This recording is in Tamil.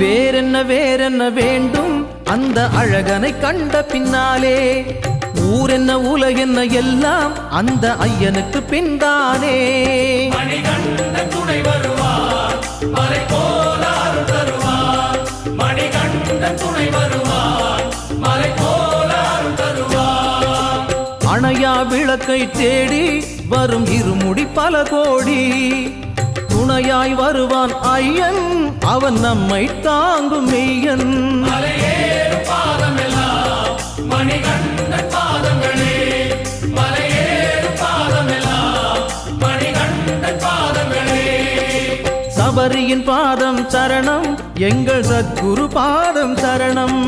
வேறென்ன வேண்டும் அந்த அழகனை கண்ட பின்னாலே, ஊரென்ன உலகென்ன எல்லாம் அந்த ஐயனுக்கு பின்தானே. மணிகண்டன் துணை வருவார், மலை போலாறு தருவார். மணிகண்டன் துணை வருவார், மலை போலாறு தருவார். அணையா விளக்கை தேடி வரும் இருமுடி பல கோடி, துணையாய் வருவான் ஐயன், அவன் நம்மை தாங்கும் மெய்யன். மலையேறும் பாதமெல்லாம் மணிகண்டன் பாதங்களே, மலையேறும் பாதமெல்லாம் மணிகண்டன் பாதங்களே. சபரியின் பாதம் சரணம், எங்கள் சத்குரு பாதம் சரணம்.